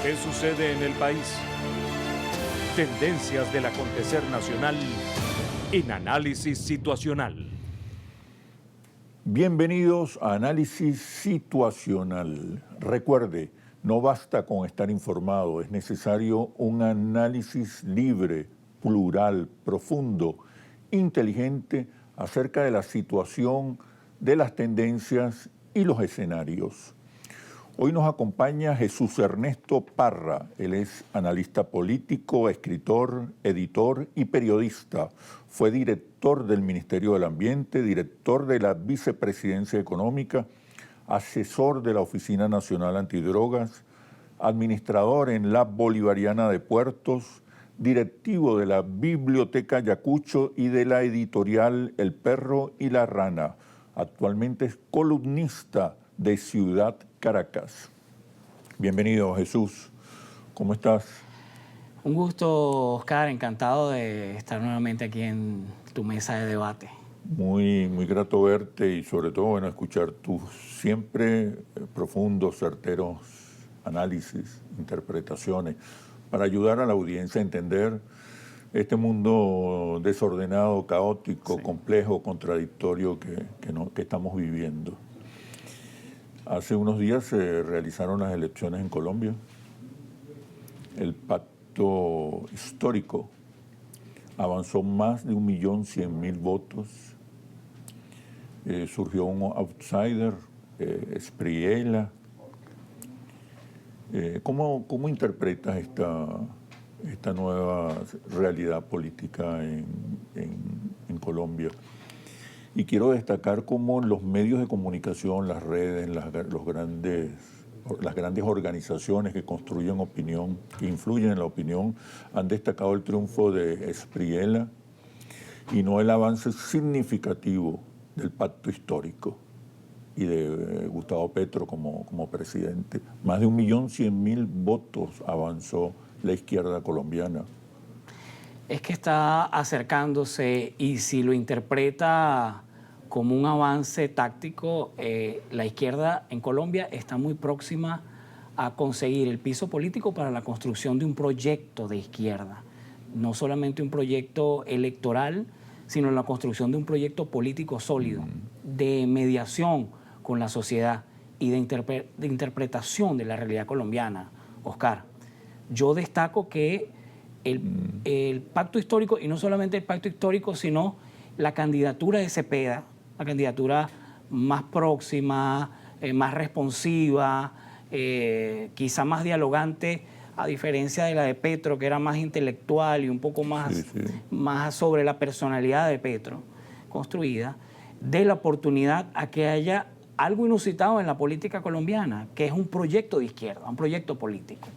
¿Qué sucede en el país? Tendencias del acontecer nacional en Análisis Situacional. Bienvenidos a Análisis Situacional. Recuerde, no basta con estar informado, es necesario un análisis libre, plural, profundo, inteligente acerca de la situación, de las tendencias y los escenarios. Hoy nos acompaña Jesús Ernesto Parra. Él es analista político, escritor, editor y periodista. Fue director del Ministerio del Ambiente, director de la Vicepresidencia Económica, asesor de la Oficina Nacional Antidrogas, administrador en la Bolivariana de Puertos, directivo de la Biblioteca Ayacucho y de la editorial El Perro y la Rana. Actualmente es columnista de Ciudad Caracas. Bienvenido, Jesús. ¿Cómo estás? Un gusto, Oscar. Encantado de estar nuevamente aquí en tu mesa de debate. Muy grato verte y sobre todo, bueno, escuchar tus siempre profundos, certeros análisis, interpretaciones, para ayudar a la audiencia a entender este mundo desordenado, caótico, complejo, contradictorio que estamos viviendo. Hace unos días se realizaron las elecciones en Colombia. El pacto histórico avanzó más de 1.100.000 votos. Surgió un outsider, Espriella. ¿Cómo interpretas esta nueva realidad política en Colombia? Y quiero destacar cómo los medios de comunicación, las redes, las grandes organizaciones que construyen opinión, que influyen en la opinión, han destacado el triunfo de Espriella y no el avance significativo del pacto histórico y de Gustavo Petro como presidente. Más de 1.100.000 votos avanzó la izquierda colombiana. Es que está acercándose, y si lo interpreta como un avance táctico, la izquierda en Colombia está muy próxima a conseguir el piso político para la construcción de un proyecto de izquierda. No solamente un proyecto electoral, sino la construcción de un proyecto político sólido, de mediación con la sociedad y de interpretación de la realidad colombiana. Oscar, yo destaco que el pacto histórico, y no solamente el pacto histórico, sino la candidatura de Cepeda, la candidatura más próxima, más responsiva, quizá más dialogante, a diferencia de la de Petro, que era más intelectual y un poco más, más sobre la personalidad de Petro construida, dé la oportunidad a que haya algo inusitado en la política colombiana, que es un proyecto de izquierda, un proyecto político,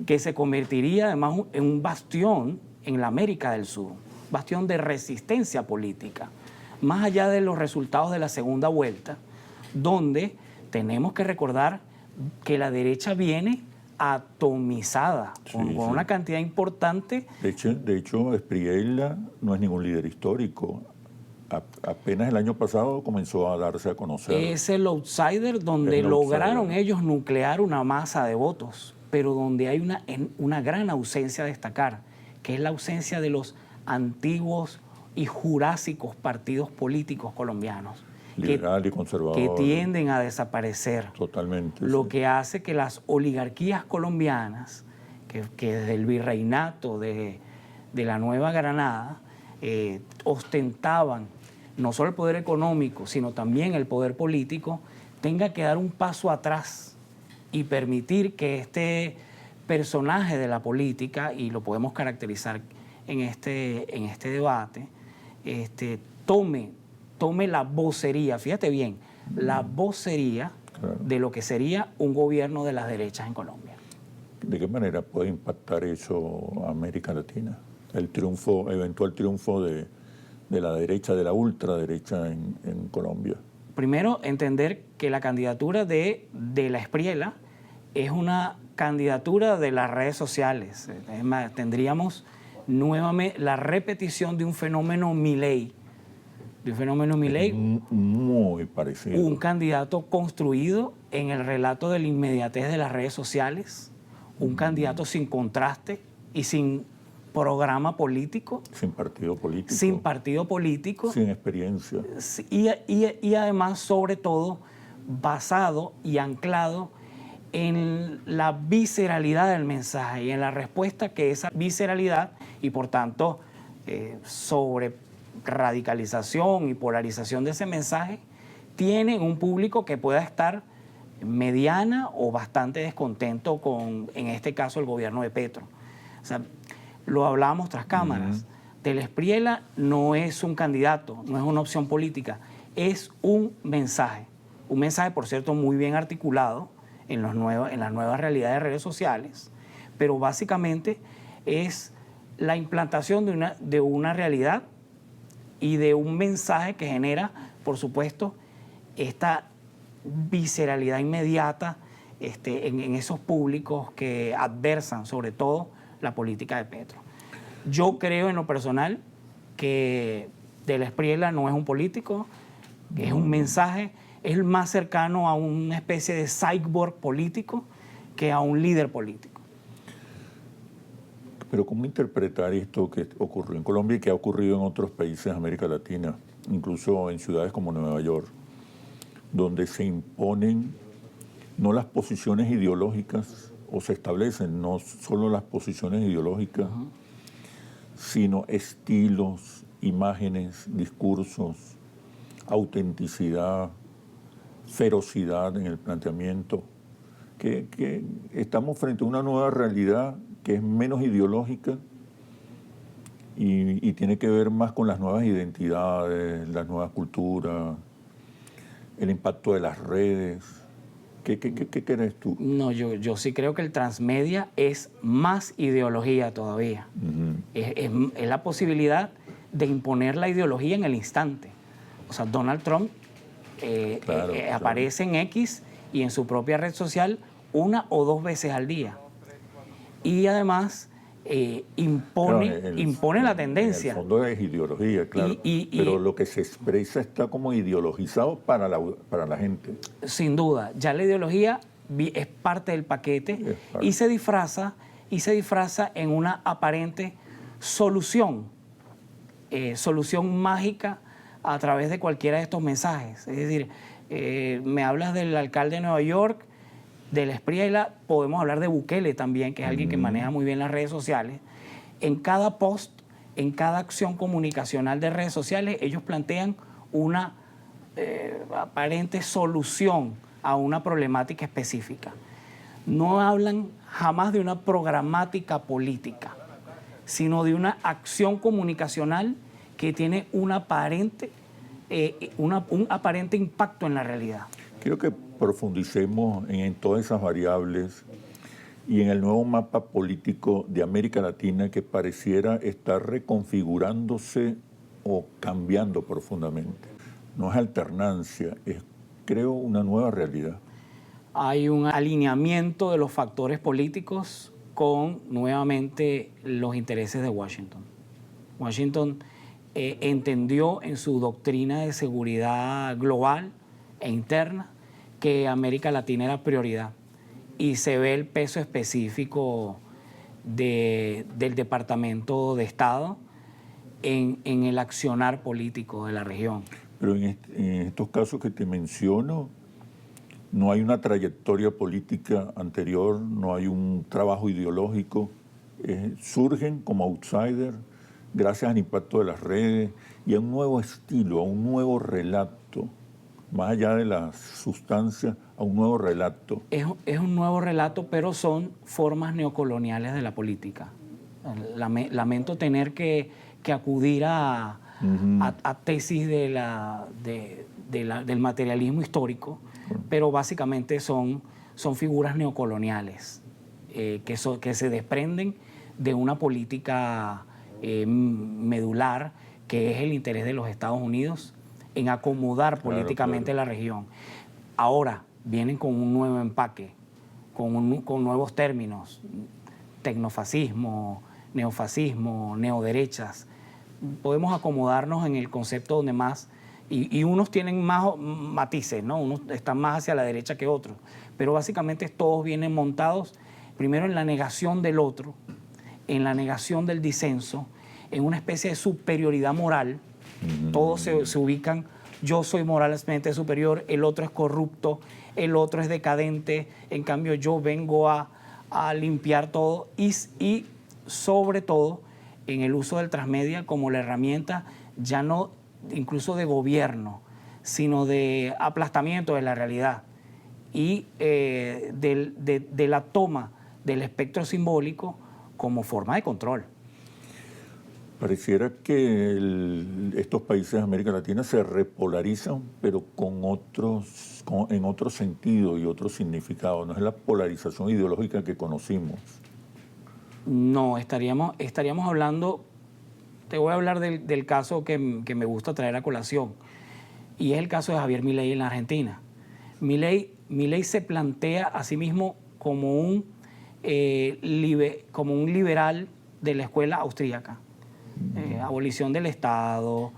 que se convertiría además en un bastión en la América del Sur, bastión de resistencia política, más allá de los resultados de la segunda vuelta, donde tenemos que recordar que la derecha viene atomizada, con una cantidad importante. De hecho, Espriella no es ningún líder histórico. Apenas el año pasado comenzó a darse a conocer. Es el outsider donde lograron ellos nuclear una masa de votos, pero donde hay una gran ausencia a destacar, que es la ausencia de los antiguos y jurásicos partidos políticos colombianos. Liberal y conservador. Que tienden a desaparecer. Totalmente. Lo que hace que las oligarquías colombianas, que desde el virreinato de la Nueva Granada, ostentaban no solo el poder económico, sino también el poder político, tenga que dar un paso atrás y permitir que este personaje de la política, y lo podemos caracterizar en este debate, tome la vocería, fíjate bien, la vocería de lo que sería un gobierno de las derechas en Colombia. ¿De qué manera puede impactar eso a América Latina? El eventual triunfo de la derecha, de la ultraderecha en Colombia. Primero, entender que la candidatura de la Espriella es una candidatura de las redes sociales. Es más, tendríamos nuevamente la repetición de un fenómeno Milei. Muy parecido. Un candidato construido en el relato de la inmediatez de las redes sociales, un candidato sin contraste y sin programa político. Sin partido político. Sin partido político. Sin experiencia. Y además, sobre todo, basado y anclado en la visceralidad del mensaje y en la respuesta que esa visceralidad y, por tanto, sobre radicalización y polarización de ese mensaje tiene en un público que pueda estar mediana o bastante descontento con, en este caso, el gobierno de Petro. O sea, lo hablamos tras cámaras. Del Espriella no es un candidato, no es una opción política, es un mensaje, por cierto, muy bien articulado en las nuevas realidades de redes sociales, pero básicamente es la implantación de una realidad y de un mensaje que genera, por supuesto, esta visceralidad inmediata en esos públicos que adversan, sobre todo, la política de Petro. Yo creo en lo personal que Del Espriella no es un político, es un mensaje, es el más cercano a una especie de cyborg político que a un líder político. Pero ¿cómo interpretar esto que ocurrió en Colombia y que ha ocurrido en otros países de América Latina, incluso en ciudades como Nueva York, donde se imponen no las posiciones ideológicas, o se establecen no solo las posiciones ideológicas, sino estilos, imágenes, discursos, autenticidad, ferocidad en el planteamiento, que estamos frente a una nueva realidad que es menos ideológica y tiene que ver más con las nuevas identidades, las nuevas culturas, el impacto de las redes. ¿Qué crees tú? No, yo sí creo que el transmedia es más ideología todavía. Es la posibilidad de imponer la ideología en el instante. O sea, Donald Trump aparece en X y en su propia red social 1 o 2 veces al día. Y además impone la tendencia. En el fondo es ideología, claro, pero lo que se expresa está como ideologizado para la gente. Sin duda, ya la ideología es parte del paquete y se disfraza en una aparente solución mágica a través de cualquiera de estos mensajes. Es decir, me hablas del alcalde de Nueva York, del Espriella, podemos hablar de Bukele también, que es alguien que maneja muy bien las redes sociales. En cada post, en cada acción comunicacional de redes sociales, ellos plantean una aparente solución a una problemática específica. No hablan jamás de una programática política, sino de una acción comunicacional que tiene un aparente impacto en la realidad. Quiero que profundicemos en todas esas variables y en el nuevo mapa político de América Latina que pareciera estar reconfigurándose o cambiando profundamente. No es alternancia, es, creo, una nueva realidad. Hay un alineamiento de los factores políticos con, nuevamente, los intereses de Washington. Washington entendió en su doctrina de seguridad global e interna que América Latina era prioridad y se ve el peso específico del Departamento de Estado en el accionar político de la región. Pero en estos casos que te menciono, no hay una trayectoria política anterior, no hay un trabajo ideológico, surgen como outsiders gracias al impacto de las redes y a un nuevo estilo, a un nuevo relato, más allá de la sustancia, a un nuevo relato. Es un nuevo relato, pero son formas neocoloniales de la política. Lamento tener que acudir a tesis del materialismo histórico, pero básicamente son figuras neocoloniales que se desprenden de una política medular que es el interés de los Estados Unidos en acomodar políticamente la región. Ahora vienen con un nuevo empaque, con nuevos términos, tecnofascismo, neofascismo, neoderechas. Podemos acomodarnos en el concepto donde más, y unos tienen más matices, ¿no? Unos están más hacia la derecha que otros, pero básicamente todos vienen montados primero en la negación del otro, en la negación del disenso, en una especie de superioridad moral. Todos se ubican, yo soy moralmente superior, el otro es corrupto, el otro es decadente, en cambio yo vengo a limpiar todo y sobre todo en el uso del transmedia como la herramienta ya no incluso de gobierno, sino de aplastamiento de la realidad y de la toma del espectro simbólico como forma de control. Pareciera que estos países de América Latina se repolarizan, pero en otro sentido y otro significado. No es la polarización ideológica que conocimos. No, estaríamos hablando, te voy a hablar del caso que me gusta traer a colación, y es el caso de Javier Milei en la Argentina. Milei se plantea a sí mismo como un liberal de la escuela austríaca. Abolición del Estado,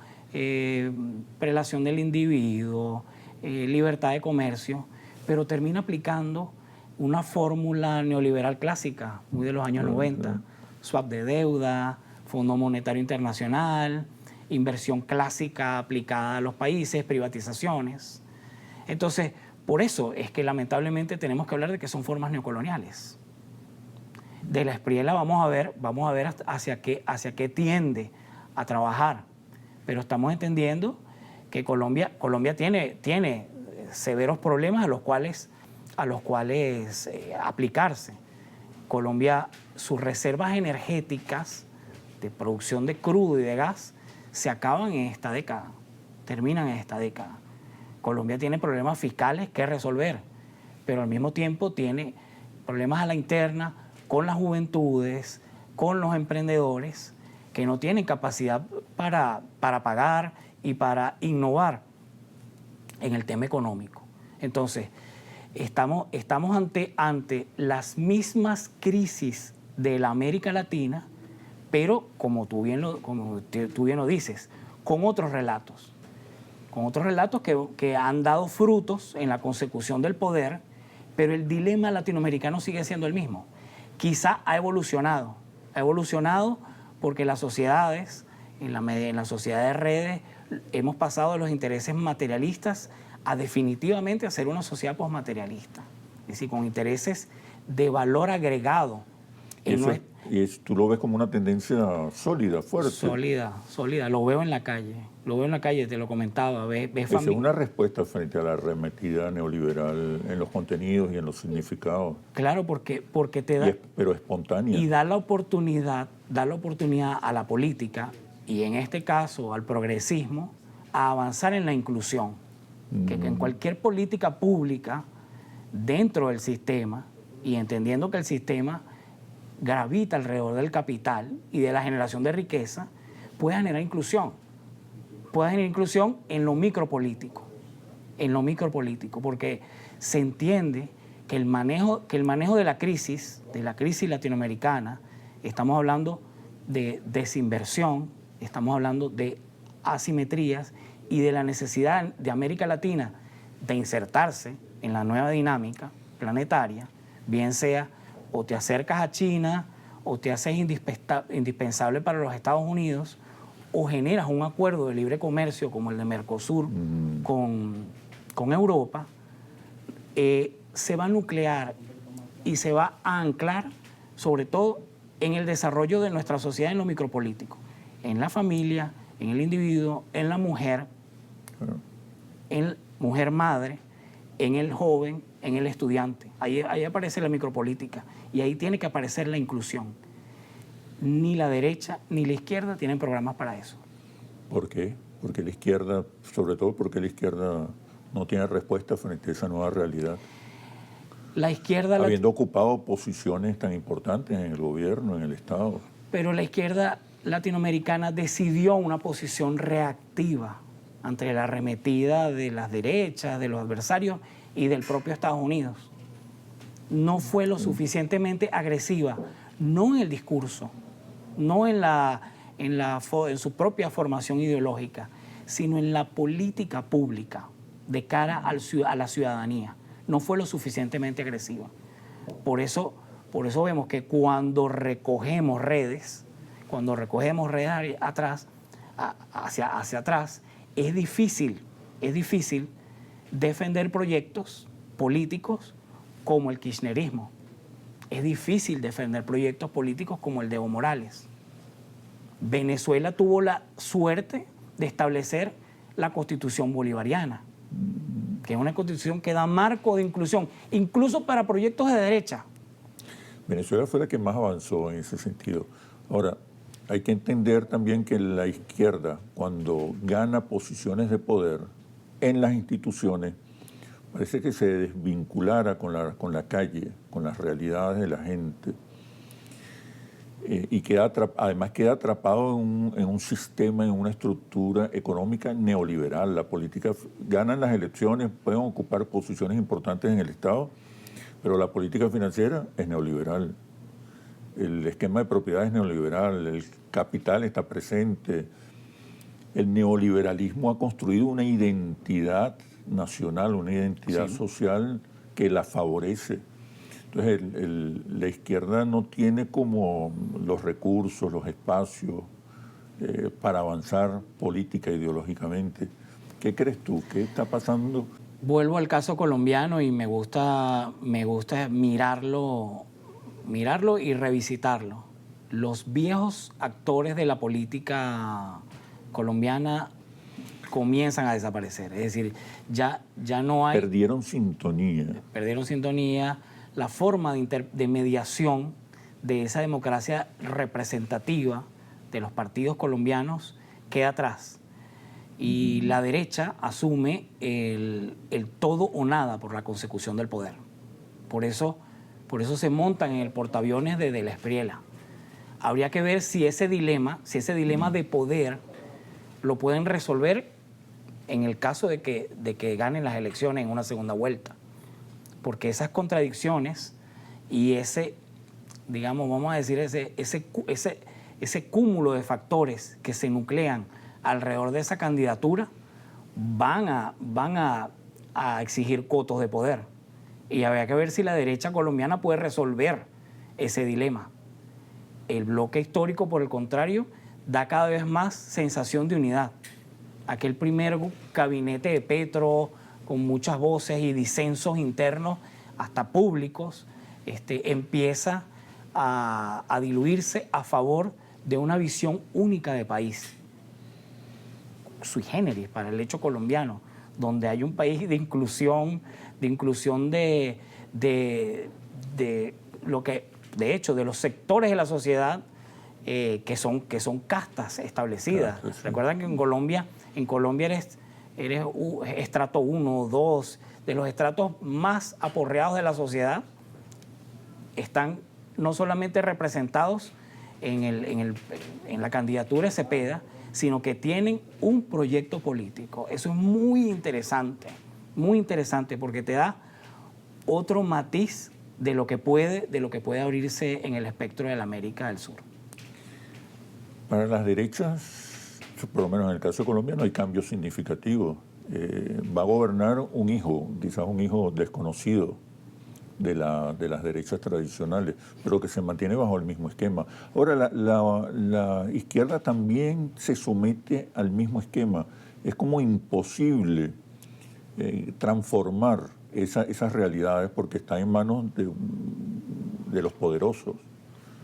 prelación del individuo, libertad de comercio, pero termina aplicando una fórmula neoliberal clásica, muy de los años 90, swap de deuda, Fondo Monetario Internacional, inversión clásica aplicada a los países, privatizaciones. Entonces, por eso es que lamentablemente tenemos que hablar de que son formas neocoloniales. De la Espriella vamos a ver hacia qué tiende a trabajar, pero estamos entendiendo que Colombia tiene severos problemas a los cuales aplicarse. Colombia, sus reservas energéticas de producción de crudo y de gas se acaban en esta década, terminan en esta década. Colombia tiene problemas fiscales que resolver, pero al mismo tiempo tiene problemas a la interna con las juventudes, con los emprendedores que no tienen capacidad para pagar y para innovar en el tema económico. Entonces, estamos ante las mismas crisis de la América Latina, pero como tú bien lo dices, con otros relatos que han dado frutos en la consecución del poder, pero el dilema latinoamericano sigue siendo el mismo. Quizá ha evolucionado porque las sociedades, en la sociedad de redes, hemos pasado de los intereses materialistas a definitivamente a ser una sociedad posmaterialista, es decir, con intereses de valor agregado. Tú lo ves como una tendencia sólida, fuerte. Sólida, lo veo en la calle, te lo comentaba. Esa es una respuesta frente a la arremetida neoliberal en los contenidos y en los significados. Claro, porque te da... Pero espontánea. Y da la oportunidad a la política, y en este caso al progresismo, a avanzar en la inclusión. Que en cualquier política pública, dentro del sistema, y entendiendo que el sistema gravita alrededor del capital y de la generación de riqueza, puede generar inclusión. Puede generar inclusión en lo micropolítico, porque se entiende que el manejo de la crisis latinoamericana, estamos hablando de desinversión, estamos hablando de asimetrías y de la necesidad de América Latina de insertarse en la nueva dinámica planetaria, bien sea o te acercas a China o te haces indispensable para los Estados Unidos o generas un acuerdo de libre comercio como el de Mercosur con Europa, se va a nuclear y se va a anclar sobre todo en el desarrollo de nuestra sociedad en lo micropolítico, en la familia, en el individuo, en la mujer, en mujer madre, en el joven, en el estudiante. Ahí aparece la micropolítica y ahí tiene que aparecer la inclusión. Ni la derecha ni la izquierda tienen programas para eso. ¿Por qué? Porque la izquierda, sobre todo porque la izquierda no tiene respuesta frente a esa nueva realidad. La izquierda... Habiendo ocupado posiciones tan importantes en el gobierno, en el Estado. Pero la izquierda latinoamericana decidió una posición reactiva ante la arremetida de las derechas, de los adversarios y del propio Estados Unidos. No fue lo suficientemente agresiva, no en el discurso, no en su propia formación ideológica, sino en la política pública de cara a la ciudadanía. No fue lo suficientemente agresiva. Por eso Por eso vemos que cuando recogemos redes atrás, hacia atrás, es difícil defender proyectos políticos como el kirchnerismo. Es difícil defender proyectos políticos como el de Evo Morales. Venezuela tuvo la suerte de establecer la Constitución bolivariana, que es una constitución que da marco de inclusión, incluso para proyectos de derecha. Venezuela fue la que más avanzó en ese sentido. Ahora, hay que entender también que la izquierda, cuando gana posiciones de poder en las instituciones, parece que se desvinculara con la calle, con las realidades de la gente, y además queda atrapado en un sistema, en una estructura económica neoliberal. La política, ganan las elecciones, pueden ocupar posiciones importantes en el Estado, pero la política financiera es neoliberal. El esquema de propiedad es neoliberal, el capital está presente. El neoliberalismo ha construido una identidad nacional, una identidad social que la favorece. Entonces, la izquierda no tiene como los recursos, los espacios para avanzar política, ideológicamente. ¿Qué crees tú? ¿Qué está pasando? Vuelvo al caso colombiano y me gusta mirarlo y revisitarlo. Los viejos actores de la política colombiana comienzan a desaparecer. Es decir, ya no hay... Perdieron sintonía. La forma de mediación de esa democracia representativa de los partidos colombianos queda atrás. Y la derecha asume el todo o nada por la consecución del poder. Por eso se montan en el portaaviones de la Espriella. Habría que ver si ese dilema de poder lo pueden resolver en el caso de que ganen las elecciones en una segunda vuelta. Porque esas contradicciones y ese cúmulo de factores que se nuclean alrededor de esa candidatura van a exigir cotos de poder. Y habría que ver si la derecha colombiana puede resolver ese dilema. El bloque histórico, por el contrario, da cada vez más sensación de unidad. Aquel primer gabinete de Petro, con muchas voces y disensos internos, hasta públicos, empieza a diluirse a favor de una visión única de país, sui generis para el hecho colombiano, donde hay un país de inclusión de lo que, de hecho, de los sectores de la sociedad que son castas establecidas. Claro, sí. Recuerdan que en Colombia eres estrato 1, 2, de los estratos más aporreados de la sociedad, están no solamente representados en la candidatura de Cepeda, sino que tienen un proyecto político. Eso es muy interesante porque te da otro matiz de lo que puede abrirse en el espectro de la América del Sur. Para las derechas, por lo menos en el caso colombiano, hay cambios significativos. Va a gobernar un hijo, quizás un hijo desconocido de las derechas tradicionales, pero que se mantiene bajo el mismo esquema. Ahora, la izquierda también se somete al mismo esquema. Es como imposible transformar esas realidades porque está en manos de los poderosos,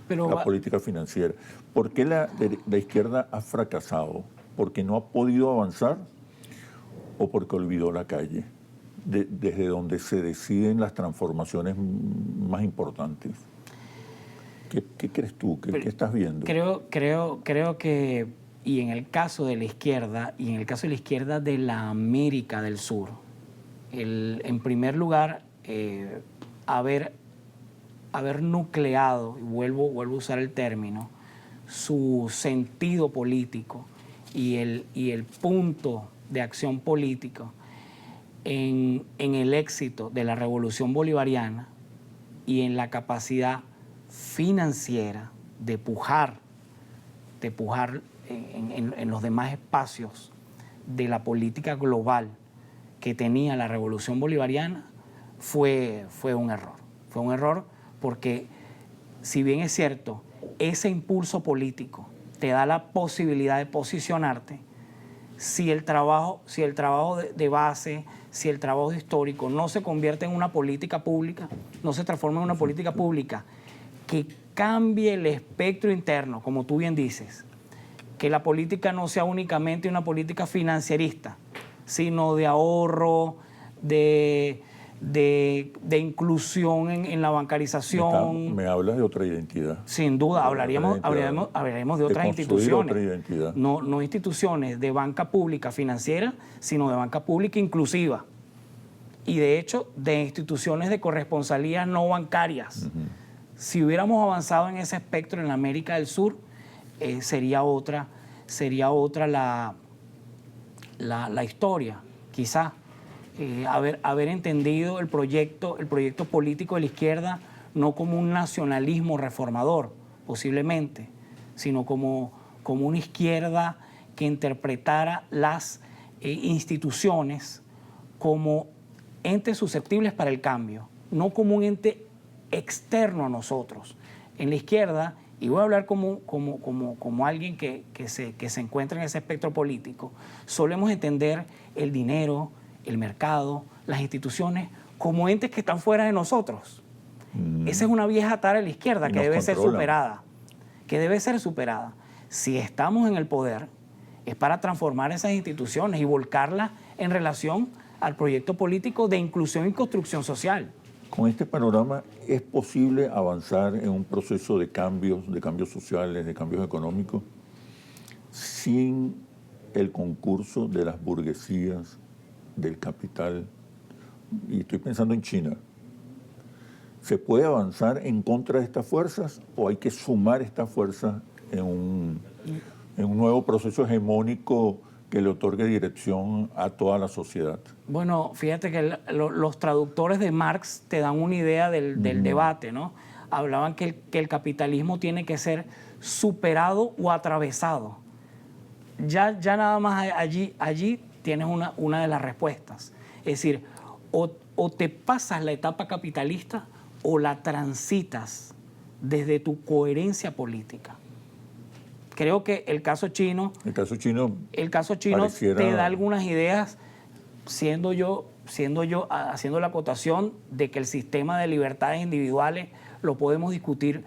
la política financiera. ¿Por qué la izquierda ha fracasado? ¿Porque no ha podido avanzar o porque olvidó la calle? Desde donde se deciden las transformaciones más importantes. ¿Qué crees tú? ¿Qué estás viendo? Creo que, y en el caso de la izquierda, de la América del Sur, en primer lugar, haber nucleado, y vuelvo a usar el término, su sentido político y el punto de acción político en el éxito de la revolución bolivariana y en la capacidad financiera de pujar en los demás espacios de la política global que tenía la revolución bolivariana, fue un error. Fue un error porque si bien es cierto, ese impulso político te da la posibilidad de posicionarte, si el trabajo de base, si el trabajo histórico no se convierte en una política pública, no se transforma en una política pública que cambie el espectro interno, como tú bien dices, que la política no sea únicamente una política financierista, sino de ahorro, de inclusión en la bancarización. Me hablas de otra identidad. Sin duda, hablaremos de otras instituciones. Otra identidad. No instituciones de banca pública financiera, sino de banca pública inclusiva. Y de hecho, de instituciones de corresponsalías no bancarias. Si hubiéramos avanzado en ese espectro en la América del Sur, sería otra la historia, quizá. Haber entendido el proyecto político de la izquierda no como un nacionalismo reformador, posiblemente, sino como una izquierda que interpretara las instituciones como entes susceptibles para el cambio, no como un ente externo a nosotros. En la izquierda, y voy a hablar como alguien que se encuentra en ese espectro político, solemos entender el dinero, el mercado, las instituciones como entes que están fuera de nosotros. Esa es una vieja tara de la izquierda que debe ser superada. Si estamos en el poder, es para transformar esas instituciones y volcarlas en relación al proyecto político de inclusión y construcción social. Con este panorama, ¿es posible avanzar en un proceso de cambios sociales, de cambios económicos, sin el concurso de las burguesías, del capital? Y estoy pensando en China. ¿Se puede avanzar en contra de estas fuerzas o hay que sumar estas fuerzas en un nuevo proceso hegemónico que le otorgue dirección a toda la sociedad? Bueno, fíjate que los traductores de Marx te dan una idea del debate, ¿no? Hablaban que el capitalismo tiene que ser superado o atravesado. Ya nada más allí tienes una de las respuestas. Es decir, o te pasas la etapa capitalista o la transitas desde tu coherencia política. Creo que el caso chino te da algunas ideas, siendo yo haciendo la acotación de que el sistema de libertades individuales lo podemos discutir,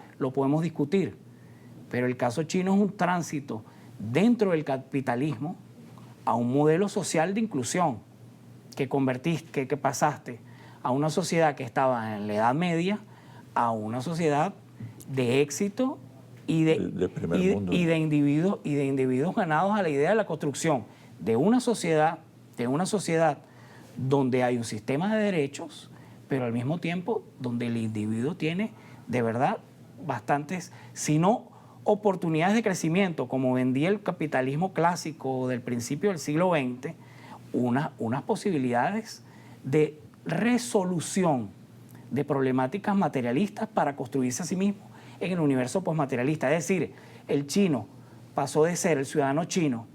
pero el caso chino es un tránsito dentro del capitalismo a un modelo social de inclusión que pasaste a una sociedad que estaba en la Edad Media a una sociedad de éxito y de individuos ganados a la idea de la construcción de una sociedad donde hay un sistema de derechos, pero al mismo tiempo donde el individuo tiene de verdad bastantes, si no oportunidades de crecimiento, como vendía el capitalismo clásico del principio del siglo XX, unas posibilidades de resolución de problemáticas materialistas para construirse a sí mismo en el universo posmaterialista. Es decir, el chino pasó de ser el ciudadano chino,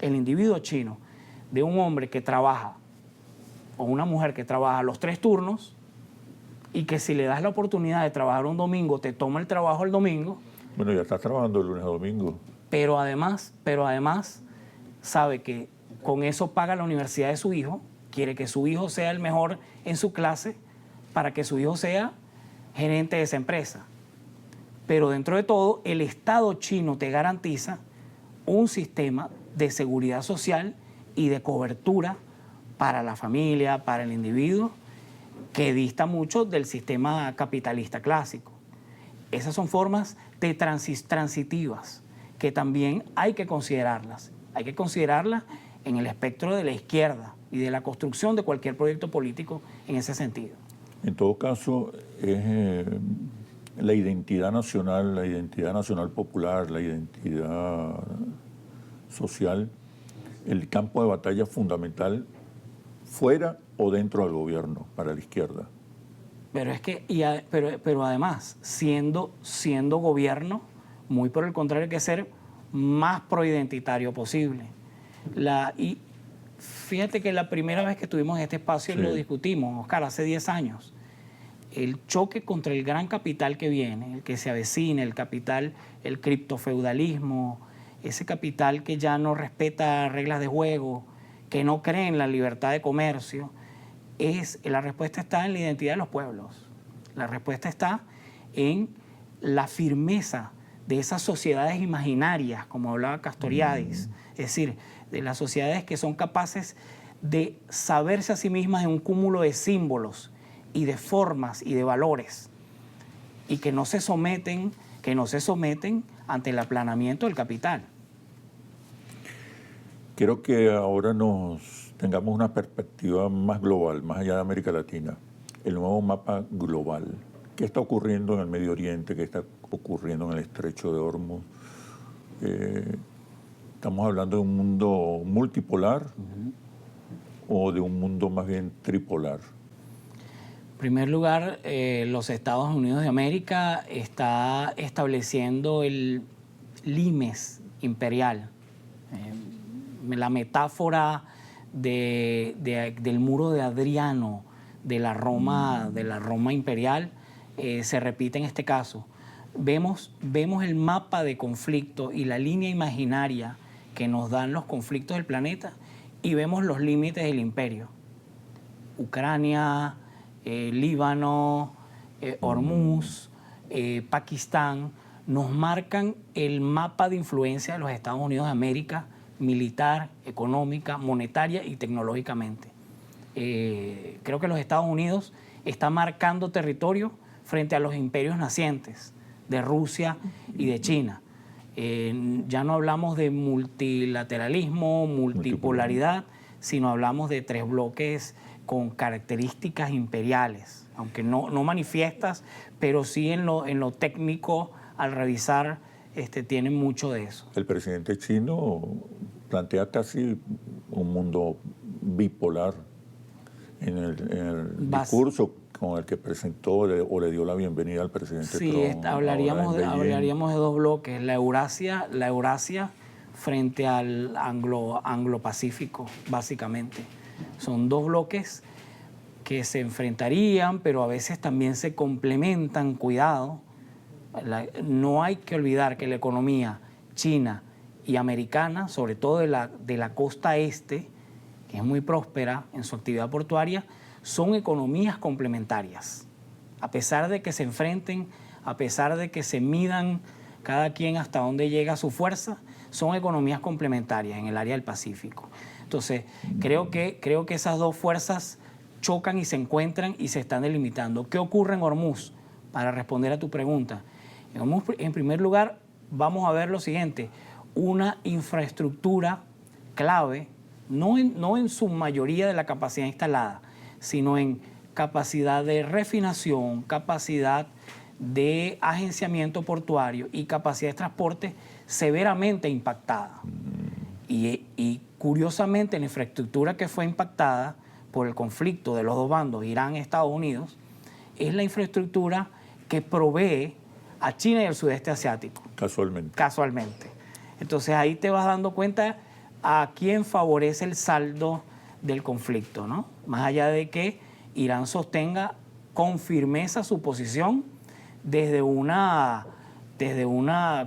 el individuo chino, de un hombre que trabaja o una mujer que trabaja los 3 turnos y que si le das la oportunidad de trabajar un domingo, te toma el trabajo el domingo. Bueno, ya estás trabajando el lunes a domingo. Pero además sabe que con eso paga la universidad de su hijo, quiere que su hijo sea el mejor en su clase para que su hijo sea gerente de esa empresa. Pero dentro de todo, el Estado chino te garantiza un sistema de seguridad social y de cobertura para la familia, para el individuo, que dista mucho del sistema capitalista clásico. Esas son formas de transitivas que también hay que considerarlas. Hay que considerarlas en el espectro de la izquierda y de la construcción de cualquier proyecto político en ese sentido. En todo caso, es la identidad nacional popular, la identidad social, el campo de batalla fundamental fuera o dentro del gobierno para la izquierda. Pero es que, pero además, siendo gobierno, muy por el contrario, hay que ser más proidentitario posible. Y fíjate que la primera vez que estuvimos en este espacio lo discutimos, Oscar, hace 10 años. el choque contra el gran capital que viene, el que se avecina, el capital, el criptofeudalismo, ese capital que ya no respeta reglas de juego, que no cree en la libertad de comercio, la respuesta está en la identidad de los pueblos. La respuesta está en la firmeza de esas sociedades imaginarias, como hablaba Castoriadis, es decir, de las sociedades que son capaces de saberse a sí mismas en un cúmulo de símbolos y de formas y de valores, y que no se someten ante el aplanamiento del capital. Quiero que ahora tengamos una perspectiva más global, más allá de América Latina, el nuevo mapa global. ¿Qué está ocurriendo en el Medio Oriente? ¿Qué está ocurriendo en el Estrecho de Hormuz? ¿Estamos hablando de un mundo multipolar o de un mundo más bien tripolar? En primer lugar, los Estados Unidos de América está estableciendo el limes imperial. La metáfora del muro de Adriano de la Roma imperial se repite en este caso. Vemos el mapa de conflicto y la línea imaginaria que nos dan los conflictos del planeta y vemos los límites del imperio. Ucrania, Líbano, Hormuz, Pakistán, nos marcan el mapa de influencia de los Estados Unidos de América, militar, económica, monetaria y tecnológicamente. Creo que los Estados Unidos están marcando territorio frente a los imperios nacientes de Rusia y de China. Ya no hablamos de multilateralismo, multipolaridad, sino hablamos de tres bloques con características imperiales, aunque no manifiestas, pero sí en lo técnico, al revisar, tienen mucho de eso. El presidente chino plantea casi un mundo bipolar en el discurso con el que presentó o le dio la bienvenida al presidente Trump. Sí, hablaríamos de dos bloques, la Eurasia frente al Anglo-Pacífico, básicamente. Son dos bloques que se enfrentarían, pero a veces también se complementan, cuidado. No hay que olvidar que la economía china y americana, sobre todo de la costa este, que es muy próspera en su actividad portuaria, son economías complementarias. A pesar de que se enfrenten, a pesar de que se midan cada quien hasta dónde llega su fuerza, son economías complementarias en el área del Pacífico. Entonces, creo que esas dos fuerzas chocan y se encuentran y se están delimitando. ¿Qué ocurre en Hormuz? Para responder a tu pregunta. En Hormuz, en primer lugar, vamos a ver lo siguiente: una infraestructura clave, no en su mayoría de la capacidad instalada, sino en capacidad de refinación, capacidad de agenciamiento portuario y capacidad de transporte severamente impactada. Y curiosamente, la infraestructura que fue impactada por el conflicto de los dos bandos, Irán y Estados Unidos, es la infraestructura que provee a China y al sudeste asiático. Casualmente. Entonces ahí te vas dando cuenta a quién favorece el saldo del conflicto, ¿no? Más allá de que Irán sostenga con firmeza su posición desde una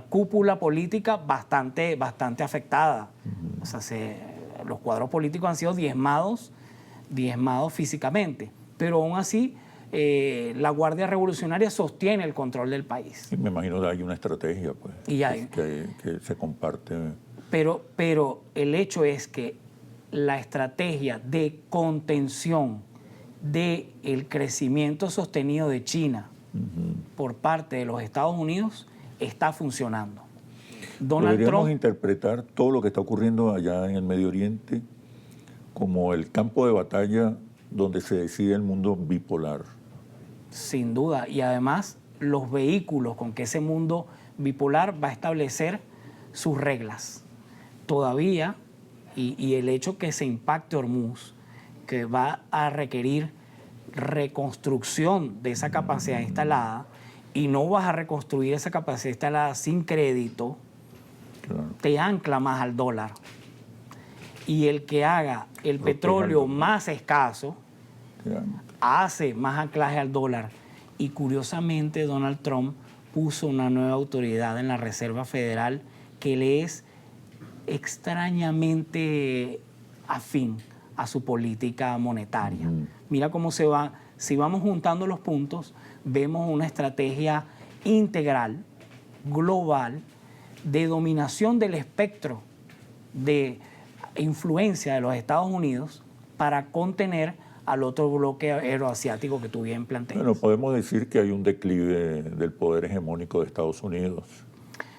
cúpula política bastante afectada. O sea, los cuadros políticos han sido diezmados físicamente, pero aún así la Guardia Revolucionaria sostiene el control del país. Me imagino que hay una estrategia, pues, que se comparte. Pero el hecho es que la estrategia de contención del crecimiento sostenido de China por parte de los Estados Unidos está funcionando. ¿Podríamos interpretar todo lo que está ocurriendo allá en el Medio Oriente como el campo de batalla donde se decide el mundo bipolar? Sin duda, y además los vehículos con que ese mundo bipolar va a establecer sus reglas. Todavía, y el hecho que se impacte Hormuz, que va a requerir reconstrucción de esa capacidad instalada, y no vas a reconstruir esa capacidad instalada sin crédito, claro, te ancla más al dólar. Y el que haga el petróleo más escaso hace más anclaje al dólar. y curiosamente Donald Trump puso una nueva autoridad en la Reserva Federal que le es extrañamente afín a su política monetaria. Mira cómo se va, si vamos juntando los puntos, vemos una estrategia integral, global, de dominación del espectro de influencia de los Estados Unidos para contener al otro bloque euroasiático que tú bien planteas. Bueno, podemos decir que hay un declive del poder hegemónico de Estados Unidos.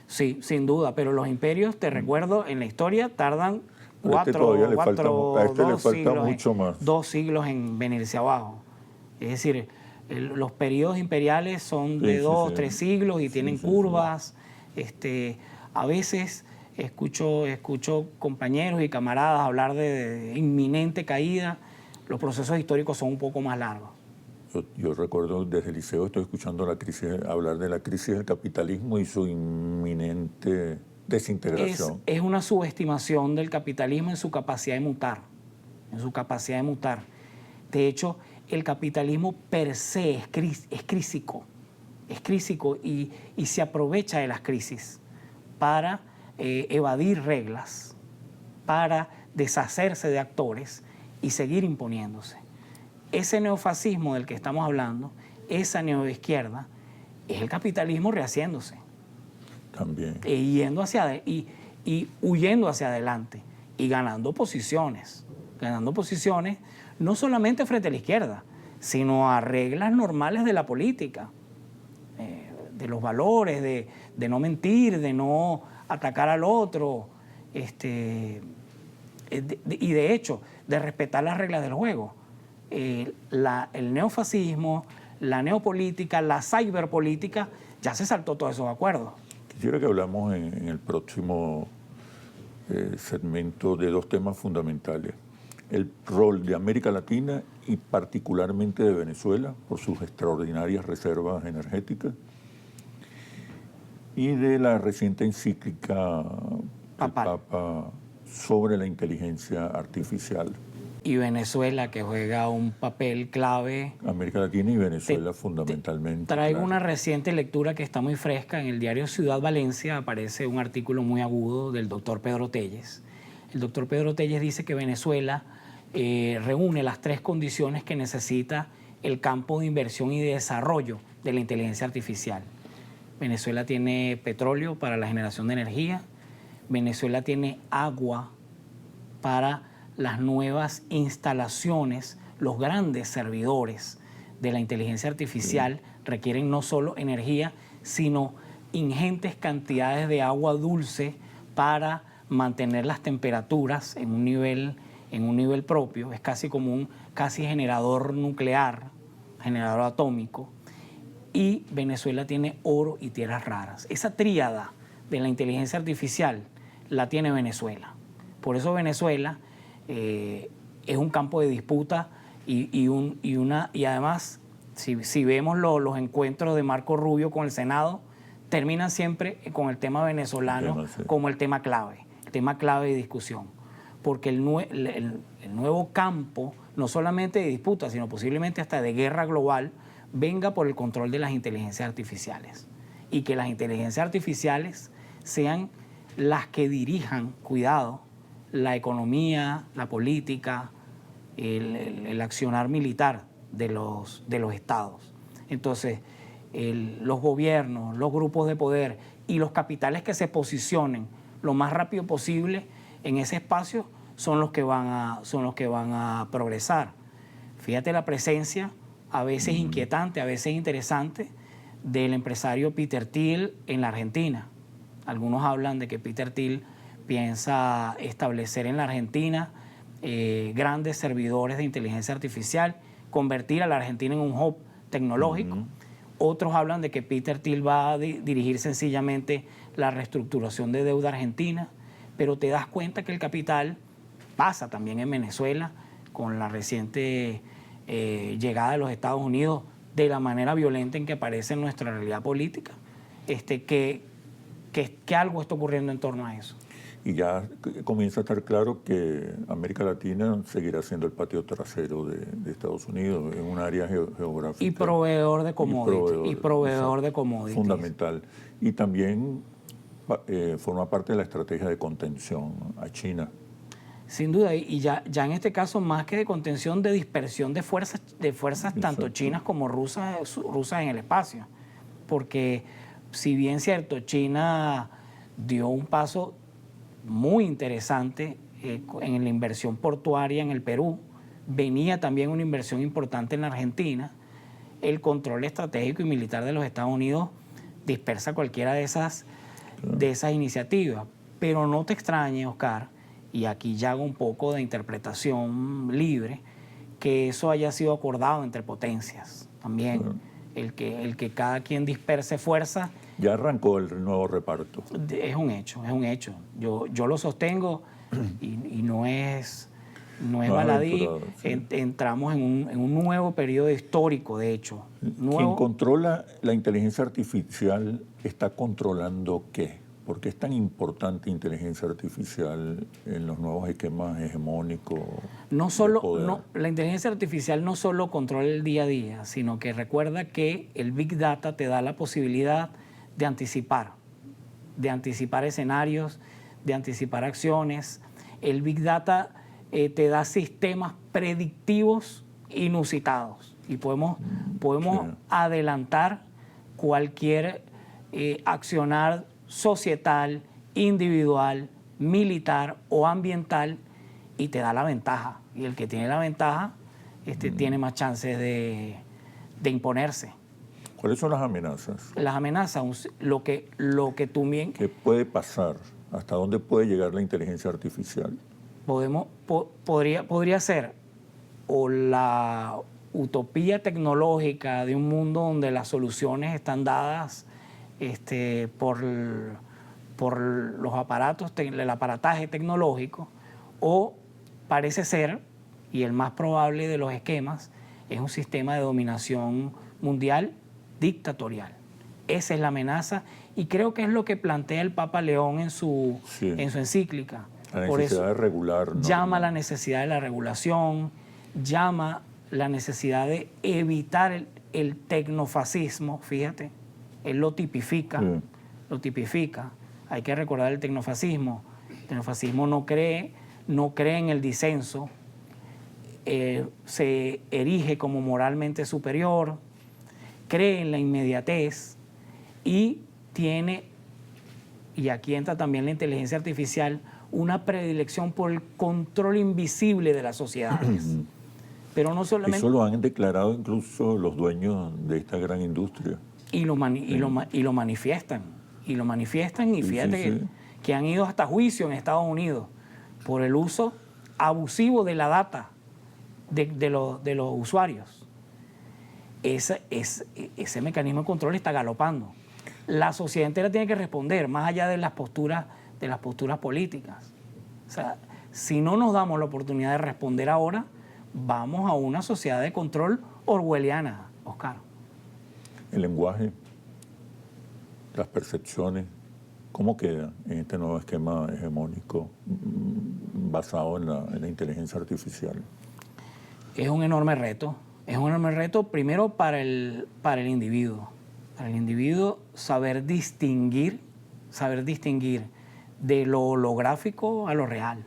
Sí, sin duda, pero los imperios, te recuerdo, en la historia tardan A este le falta mucho más. 2 siglos en venirse abajo. Es decir, los periodos imperiales son de 2, 3 siglos y tienen curvas. A veces escucho compañeros y camaradas hablar de inminente caída. Los procesos históricos son un poco más largos. Yo recuerdo desde el liceo estoy escuchando hablar de la crisis del capitalismo y su inminente desintegración. Es una subestimación del capitalismo en su capacidad de mutar. De hecho, el capitalismo per se es crísico y se aprovecha de las crisis para evadir reglas, para deshacerse de actores y seguir imponiéndose. Ese neofascismo del que estamos hablando, esa neoizquierda, es el capitalismo rehaciéndose. También. Y huyendo hacia adelante y ganando posiciones no solamente frente a la izquierda, sino a reglas normales de la política, de los valores, de no mentir, de no atacar al otro, y de hecho, de respetar las reglas del juego. El neofascismo, la neopolítica, la ciberpolítica, ya se saltó todos esos acuerdos. Quisiera que hablamos en el próximo segmento de 2 temas fundamentales. El rol de América Latina y particularmente de Venezuela por sus extraordinarias reservas energéticas y de la reciente encíclica del Papa sobre la inteligencia artificial. Y Venezuela, que juega un papel clave. América Latina y Venezuela fundamentalmente. Traigo una reciente lectura que está muy fresca. En el diario Ciudad Valencia aparece un artículo muy agudo del doctor Pedro Telles. El doctor Pedro Telles dice que Venezuela reúne las 3 condiciones que necesita el campo de inversión y de desarrollo de la inteligencia artificial. Venezuela tiene petróleo para la generación de energía. Venezuela tiene agua para las nuevas instalaciones, los grandes servidores de la inteligencia artificial requieren no solo energía, sino ingentes cantidades de agua dulce para mantener las temperaturas en un nivel propio. Es casi como un generador nuclear, generador atómico. Y Venezuela tiene oro y tierras raras. Esa tríada de la inteligencia artificial la tiene Venezuela. Por eso Venezuela es un campo de disputa y además, si vemos los encuentros de Marco Rubio con el Senado, terminan siempre con el tema venezolano como el tema clave de discusión. Porque el nuevo campo, no solamente de disputa, sino posiblemente hasta de guerra global, venga por el control de las inteligencias artificiales. Y que las inteligencias artificiales sean las que dirijan, cuidado, la economía, la política, el accionar militar de los estados. Entonces, los gobiernos, los grupos de poder y los capitales que se posicionen lo más rápido posible en ese espacio son los que van a progresar. Fíjate la presencia, a veces inquietante, a veces interesante, del empresario Peter Thiel en la Argentina. Algunos hablan de que Peter Thiel piensa establecer en la Argentina grandes servidores de inteligencia artificial, convertir a la Argentina en un hub tecnológico. Otros hablan de que Peter Thiel va a dirigir sencillamente la reestructuración de deuda argentina, pero te das cuenta que el capital pasa también en Venezuela con la reciente llegada de los Estados Unidos de la manera violenta en que aparece en nuestra realidad política, que algo está ocurriendo en torno a eso. Y ya comienza a estar claro que América Latina seguirá siendo el patio trasero de Estados Unidos en un área geográfica. Y proveedor de commodities. Y proveedor de commodities. Fundamental. Y también forma parte de la estrategia de contención a China. Sin duda, y ya en este caso, más que de contención, de dispersión de fuerzas tanto chinas como rusas en el espacio. Porque, si bien cierto, China dio un paso muy interesante en la inversión portuaria en el Perú, venía también una inversión importante en la Argentina, el control estratégico y militar de los Estados Unidos dispersa cualquiera de esas iniciativas. Pero no te extrañe, Oscar, y aquí ya hago un poco de interpretación libre, que eso haya sido acordado entre potencias también. El que cada quien disperse fuerza. Ya arrancó el nuevo reparto. Es un hecho. Yo lo sostengo y no es baladí. Sí. Entramos en un nuevo periodo histórico, de hecho. Quien controla la inteligencia artificial está controlando ¿qué? ¿Por qué es tan importante inteligencia artificial en los nuevos esquemas hegemónicos? La inteligencia artificial no solo controla el día a día, sino que recuerda que el Big Data te da la posibilidad de anticipar escenarios, de anticipar acciones. El Big Data te da sistemas predictivos inusitados y podemos adelantar cualquier accionar societal, individual, militar o ambiental, y te da la ventaja. Y el que tiene la ventaja tiene más chances de imponerse. ¿Cuáles son las amenazas? Las amenazas, lo que tú bien... ¿Qué puede pasar? ¿Hasta dónde puede llegar la inteligencia artificial? Podría ser o la utopía tecnológica de un mundo donde las soluciones están dadas por los aparatos, el aparataje tecnológico, o parece ser, y el más probable de los esquemas, es un sistema de dominación mundial dictatorial. Esa es la amenaza, y creo que es lo que plantea el Papa León en su encíclica. La necesidad de regular. Llama la necesidad de la regulación, llama la necesidad de evitar el tecnofascismo, fíjate. Él lo tipifica. Hay que recordar el tecnofascismo. El tecnofascismo no cree en el disenso, se erige como moralmente superior, cree en la inmediatez y tiene, y aquí entra también la inteligencia artificial, una predilección por el control invisible de las sociedades. Pero no solamente... Eso lo han declarado incluso los dueños de esta gran industria. Y lo manifiestan. Y fíjate que han ido hasta juicio en Estados Unidos por el uso abusivo de la data de los usuarios. Ese mecanismo de control está galopando. La sociedad entera tiene que responder, más allá de las posturas políticas. O sea, si no nos damos la oportunidad de responder ahora, vamos a una sociedad de control orwelliana, Oscar. El lenguaje, las percepciones, ¿cómo quedan en este nuevo esquema hegemónico basado en la inteligencia artificial? Es un enorme reto. Es un enorme reto primero para el individuo. Para el individuo saber distinguir de lo holográfico a lo real.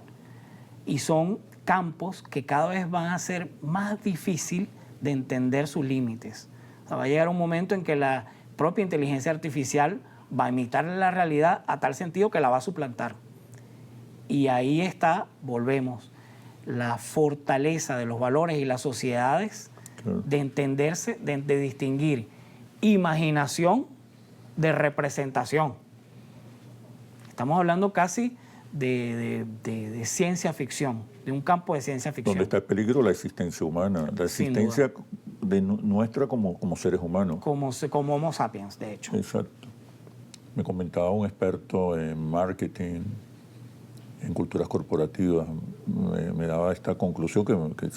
Y son campos que cada vez van a ser más difícil de entender sus límites. O sea, va a llegar un momento en que la propia inteligencia artificial va a imitar la realidad a tal sentido que la va a suplantar. Y ahí está, volvemos, la fortaleza de los valores y las sociedades de entenderse, de distinguir imaginación de representación. Estamos hablando casi de ciencia ficción, de un campo de ciencia ficción. Donde está el peligro la existencia humana, la existencia nuestra como seres humanos. Como Homo sapiens, de hecho. Exacto. Me comentaba un experto en marketing, en culturas corporativas, me daba esta conclusión que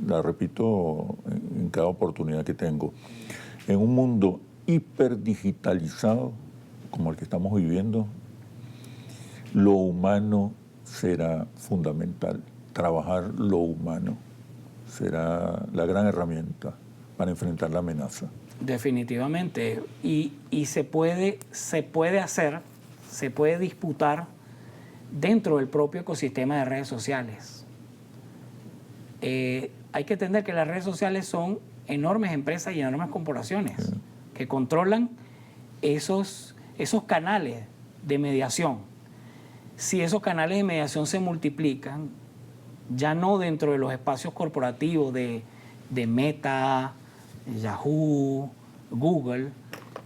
la repito en cada oportunidad que tengo. En un mundo hiperdigitalizado como el que estamos viviendo, lo humano será fundamental. Trabajar lo humano será la gran herramienta para enfrentar la amenaza. Definitivamente. Y se puede hacer, se puede disputar dentro del propio ecosistema de redes sociales. Hay que entender que las redes sociales son enormes empresas y enormes corporaciones que controlan esos canales de mediación. Si esos canales de mediación se multiplican, ya no dentro de los espacios corporativos de Meta, Yahoo, Google,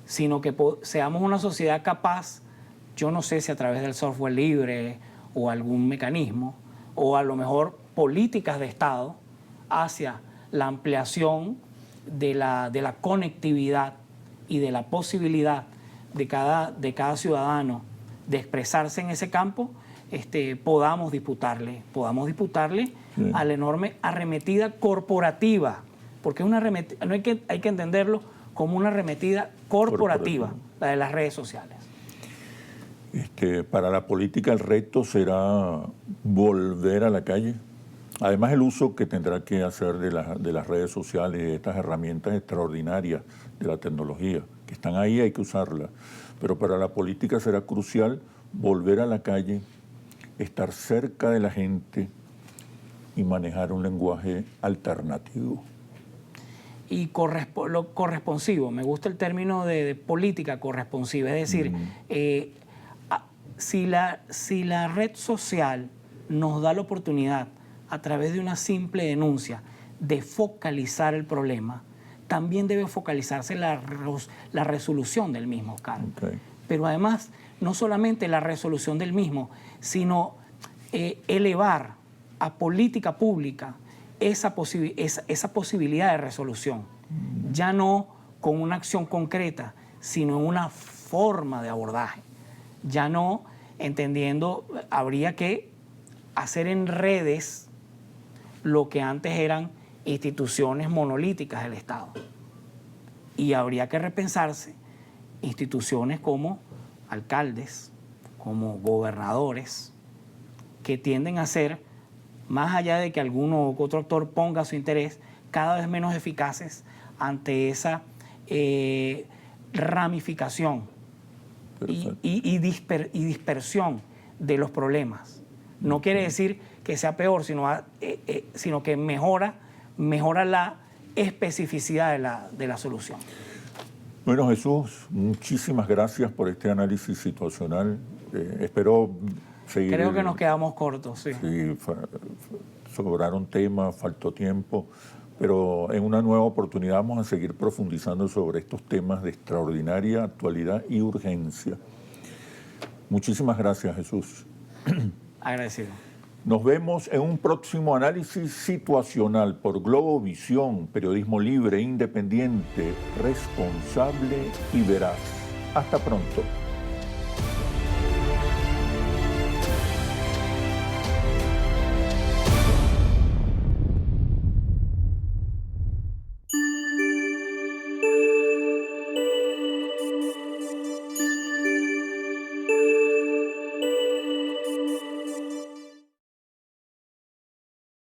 sino que seamos una sociedad capaz, yo no sé si a través del software libre o algún mecanismo, o a lo mejor políticas de Estado hacia la ampliación de la conectividad y de la posibilidad de cada ciudadano de expresarse en ese campo, podamos disputarle a la enorme arremetida corporativa, porque hay que entenderlo como una arremetida corporativa, la de las redes sociales. Para la política el reto será volver a la calle. Además, el uso que tendrá que hacer de las redes sociales, de estas herramientas extraordinarias de la tecnología, que están ahí, hay que usarlas. Pero para la política será crucial volver a la calle, estar cerca de la gente y manejar un lenguaje alternativo. Y lo corresponsivo, me gusta el término de política corresponsiva, es decir, si la red social nos da la oportunidad a través de una simple denuncia de focalizar el problema, también debe focalizarse la resolución del mismo, Oscar. Okay. Pero además, no solamente la resolución del mismo, sino elevar a política pública esa posibilidad de resolución, ya no con una acción concreta, sino en una forma de abordaje. Ya no entendiendo, habría que hacer en redes lo que antes eran instituciones monolíticas del Estado. Y habría que repensarse instituciones como alcaldes, como gobernadores, que tienden a ser, más allá de que alguno u otro actor ponga su interés, cada vez menos eficaces ante esa ramificación y dispersión de los problemas. No quiere decir que sea peor, sino que mejora la especificidad de la solución. Bueno, Jesús, muchísimas gracias por este análisis situacional. Espero seguir. Creo que nos quedamos cortos, sí. Sí, sobraron temas, faltó tiempo, pero en una nueva oportunidad vamos a seguir profundizando sobre estos temas de extraordinaria actualidad y urgencia. Muchísimas gracias, Jesús. Agradecido. Nos vemos en un próximo análisis situacional por Globovisión, periodismo libre, independiente, responsable y veraz. Hasta pronto.